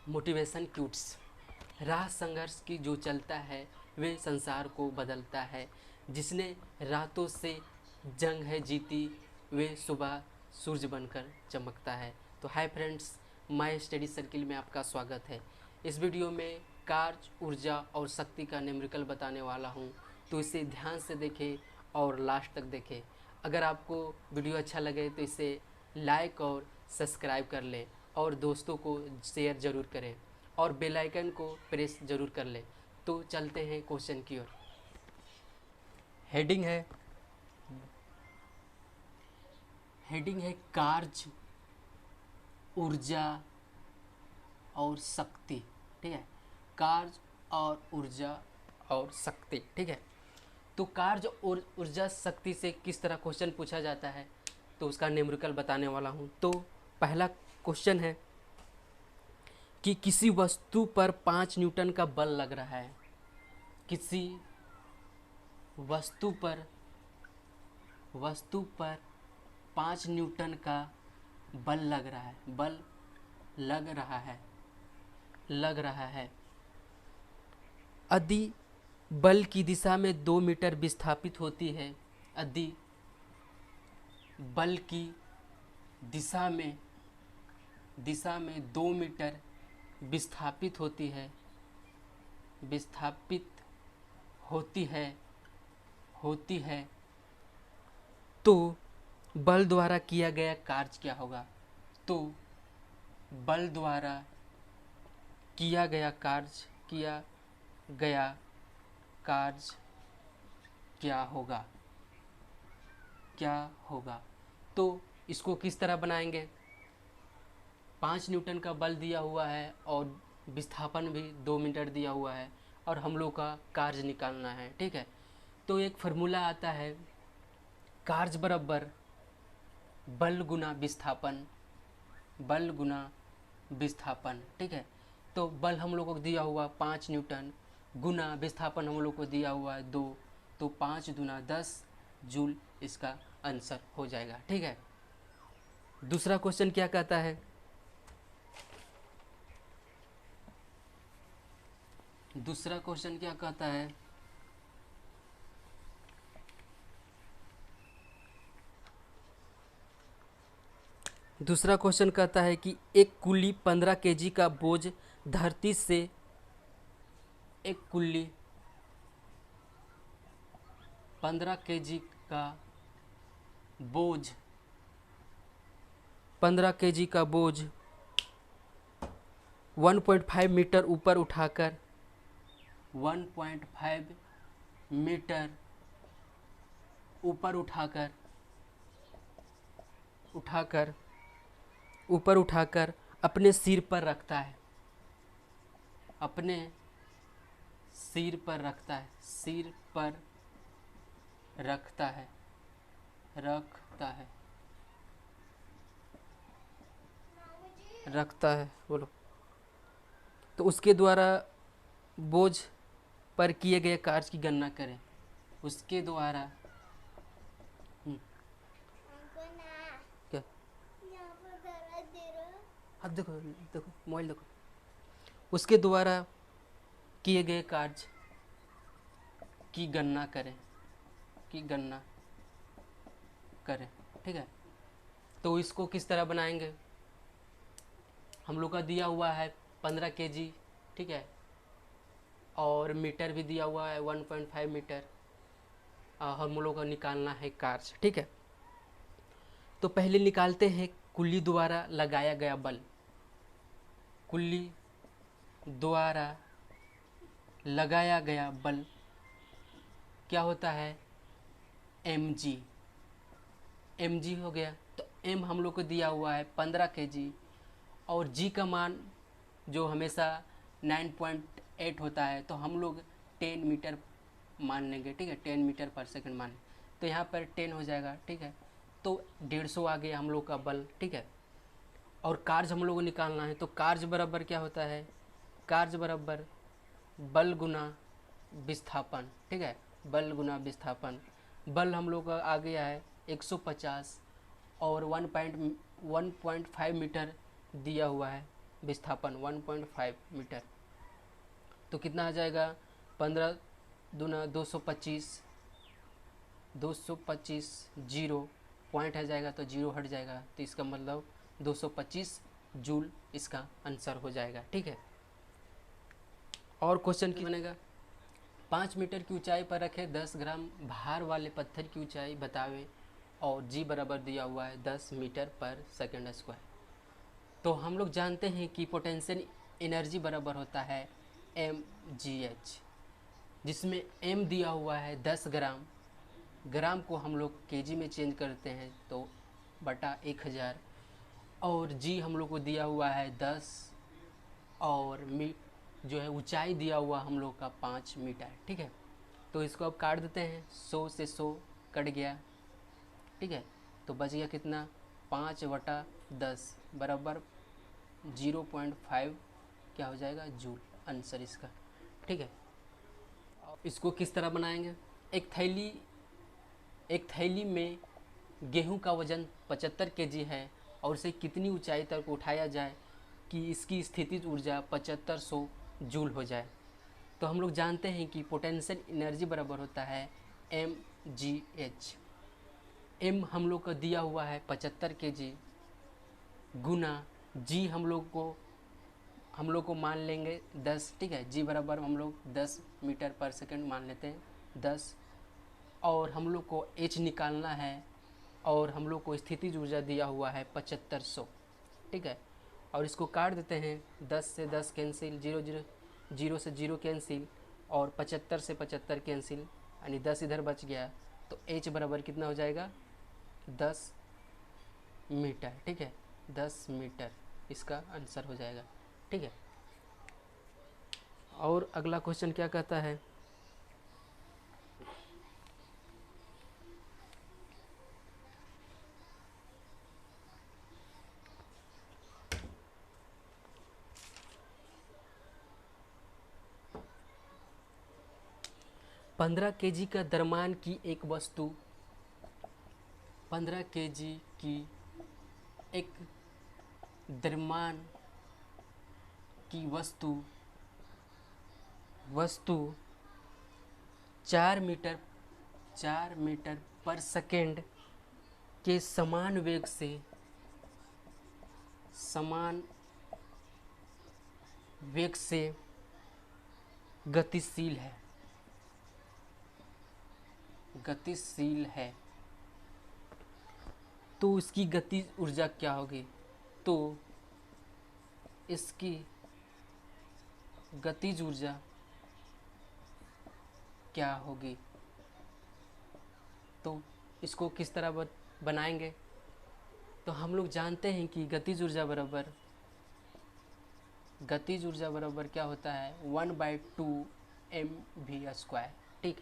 Motivation क्यूट्स। राह संघर्ष की जो चलता है वे संसार को बदलता है। जिसने रातों से जंग है जीती वे सुबह सूरज बनकर चमकता है। तो hi friends, my study circle में आपका स्वागत है। इस वीडियो में कार्य, ऊर्जा और शक्ति का न्यूमेरिकल बताने वाला हूँ, तो इसे ध्यान से देखें और लास्ट तक देखें। अगर आपको वीडियो अच्छा लगे तो इसे लाइक और सब्सक्राइब कर लें और दोस्तों को शेयर ज़रूर करें और बेल आइकन को प्रेस ज़रूर कर लें। तो चलते हैं क्वेश्चन की ओर। हेडिंग है कार्य, ऊर्जा और शक्ति। ठीक है, कार्य और ऊर्जा और शक्ति। ठीक है, तो कार्य और ऊर्जा शक्ति से किस तरह क्वेश्चन पूछा जाता है तो उसका न्यूमेरिकल बताने वाला हूँ। तो पहला क्वेश्चन है कि किसी वस्तु पर 5 न्यूटन का बल लग रहा है। किसी वस्तु पर 5 न्यूटन का बल लग रहा है। बल लग रहा है। यदि बल की दिशा में 2 मीटर विस्थापित होती है। यदि बल की दिशा में 2 मीटर विस्थापित होती है तो बल द्वारा किया गया कार्य क्या होगा। तो बल द्वारा किया गया कार्य क्या होगा। तो इसको किस तरह बनाएंगे। 5 न्यूटन का बल दिया हुआ है और विस्थापन भी 2 मीटर दिया हुआ है और हम लोग का कार्य निकालना है। ठीक है, तो एक फार्मूला आता है, कार्य बराबर बल गुना विस्थापन। ठीक है, तो बल हम लोग को दिया हुआ 5 न्यूटन गुना विस्थापन हम लोग को दिया हुआ है 2, तो 5 दूना 10 जूल इसका आंसर हो जाएगा। ठीक है, दूसरा क्वेश्चन क्या कहता है। दूसरा क्वेश्चन कहता है कि एक कुल्ली 15 केजी का बोझ धरती से 15 केजी का बोझ 1.5 मीटर ऊपर उठाकर 1.5 मीटर ऊपर उठाकर अपने सिर पर रखता है। रखता है बोलो। तो उसके द्वारा बोझ पर किए गए कार्य की गणना करें। उसके द्वारा क्या, अब देखो मोबाइल देखो। उसके द्वारा किए गए कार्य की गणना करें। ठीक है, तो इसको किस तरह बनाएंगे। हम लोग का दिया हुआ है 15 केजी। ठीक है, और मीटर भी दिया हुआ है 1.5 मीटर। हम लोग का निकालना है कार्य। ठीक है, तो पहले निकालते हैं कुल्ली द्वारा लगाया गया बल। कुल्ली द्वारा लगाया गया बल क्या होता है, mg हो गया। तो m हम लोग को दिया हुआ है 15 केजी और g का मान जो हमेशा 9.8 होता है, तो हम लोग 10 मीटर मान लेंगे। ठीक है, 10 मीटर पर सेकंड मान, तो यहाँ पर 10 हो जाएगा। ठीक है, तो 150 आ गया हम लोग का बल। ठीक है, और कार्य हम लोग को निकालना है, तो कार्य बराबर क्या होता है, कार्य बराबर बल गुना विस्थापन। ठीक है, बल गुना विस्थापन। बल हम लोग का आ गया है 150 और 1.5 मीटर दिया हुआ है, विस्थापन 1.5 मीटर। तो कितना आ जाएगा, 15 दूना 225, 225 जीरो पॉइंट आ जाएगा तो जीरो हट जाएगा, तो इसका मतलब 225 जूल इसका आंसर हो जाएगा। ठीक है, और क्वेश्चन की बनेगा, 5 मीटर की ऊंचाई पर रखे 10 ग्राम भार वाले पत्थर की ऊंचाई बतावें और जी बराबर दिया हुआ है 10 मीटर पर सेकंड स्क्वायर। तो हम लोग जानते हैं कि पोटेंशियल एनर्जी बराबर होता है mgh, जिसमें m दिया हुआ है 10 ग्राम, ग्राम को हम लोग केजी में चेंज करते हैं तो बटा 1000, और जी हम लोग को दिया हुआ है 10, और जो है ऊंचाई दिया हुआ हम लोग का 5 मीटर। ठीक है, तो इसको अब काट देते हैं, 100 से 100 कट गया। ठीक है, तो बच गया कितना, 5/10 बराबर 0.5 क्या हो जाएगा, जूल आंसर इसका। ठीक है, इसको किस तरह बनाएंगे, एक थैली में गेहूं का वजन 75 केजी है और उसे कितनी ऊंचाई तक उठाया जाए कि इसकी स्थितिज ऊर्जा 7500 जूल हो जाए। तो हम लोग जानते हैं कि पोटेंशियल एनर्जी बराबर होता है mgh। m हम लोग को दिया हुआ है 75 केजी गुना g हम लोग को मान लेंगे 10। ठीक है, g बराबर हम लोग 10 मीटर पर सेकंड मान लेते हैं 10, और हम लोग को h निकालना है और हम लोग को स्थितिज ऊर्जा दिया हुआ है 7500। ठीक है, और इसको काट देते हैं, 10 से 10 कैंसिल, 0 से 0 कैंसिल, और 75 से 75 कैंसिल, यानी 10 इधर बच गया, तो h बराबर कितना हो जाएगा, 10 मीटर। ठीक है, 10 मीटर इसका आंसर हो जाएगा। ठीक है, और अगला क्वेश्चन क्या कहता है, पंद्रह केजी का द्रव्यमान की एक वस्तु 15 केजी की एक द्रव्यमान की वस्तु 4 मीटर पर सेकेंड के समान वेग से गतिशील है, तो इसकी गति ऊर्जा क्या होगी, तो इसकी गतिज ऊर्जा क्या होगी। तो इसको किस तरह बनाएंगे, तो हम लोग जानते हैं कि गतिज ऊर्जा बराबर क्या होता है, 1/2 mv²। ठीक,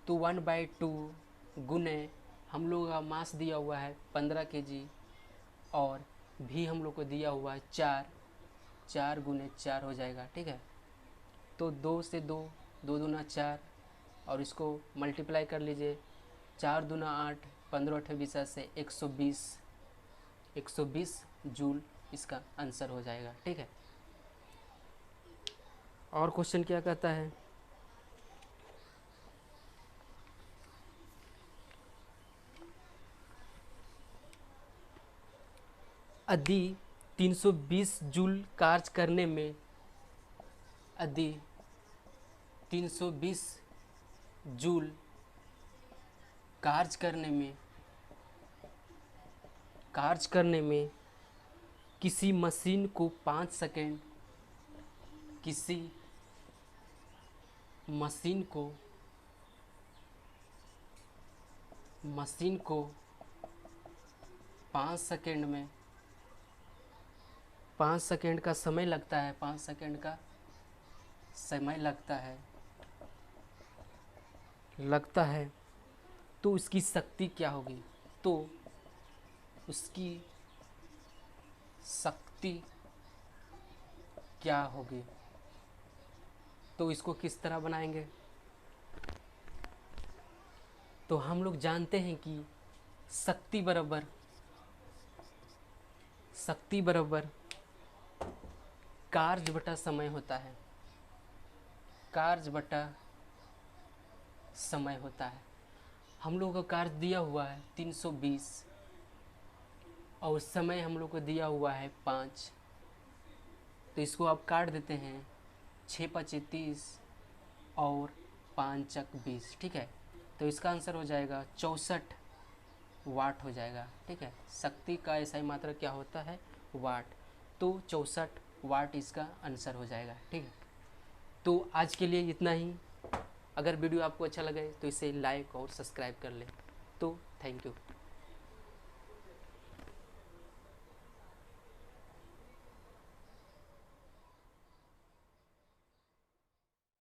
तो 1/2 गुने हम लोग का मास दिया हुआ है 15 केजी और भी हम लोग को दिया हुआ है 4 गुने 4 हो जाएगा। ठीक है, तो 2 से 2 दूना 4, और इसको मल्टीप्लाई कर लीजिए, 4 दूना 8, 15 8 20 से 120 जूल इसका आंसर हो जाएगा। ठीक है, और क्वेश्चन क्या कहता है, यदि 320 जूल कार्य करने में 320 जूल कार्य करने में किसी मशीन को 5 सेकेंड मशीन को 5 सेकेंड का समय लगता है, 5 सेकेंड का समय लगता है, तो उसकी शक्ति क्या होगी, तो उसकी शक्ति क्या होगी, तो इसको किस तरह बनाएंगे, तो हम लोग जानते हैं कि शक्ति बराबर कार्य बटा समय होता है, कार्य बटा समय होता है। हम लोगों का कार्य दिया हुआ है 320 और समय हम लोग को दिया हुआ है 5। तो इसको आप काट देते हैं, 6 5 30 और 5 चक 20, ठीक है। तो इसका आंसर हो जाएगा 64 वाट हो जाएगा, ठीक है। शक्ति का ऐसा ही मात्रा क्या होता है, वाट। तो 64 वाट इसका आंसर हो जाएगा, ठीक है। तो आज के लिए इतना ही। अगर वीडियो आपको अच्छा लगे तो इसे लाइक और सब्सक्राइब कर लें। तो थैंक यू।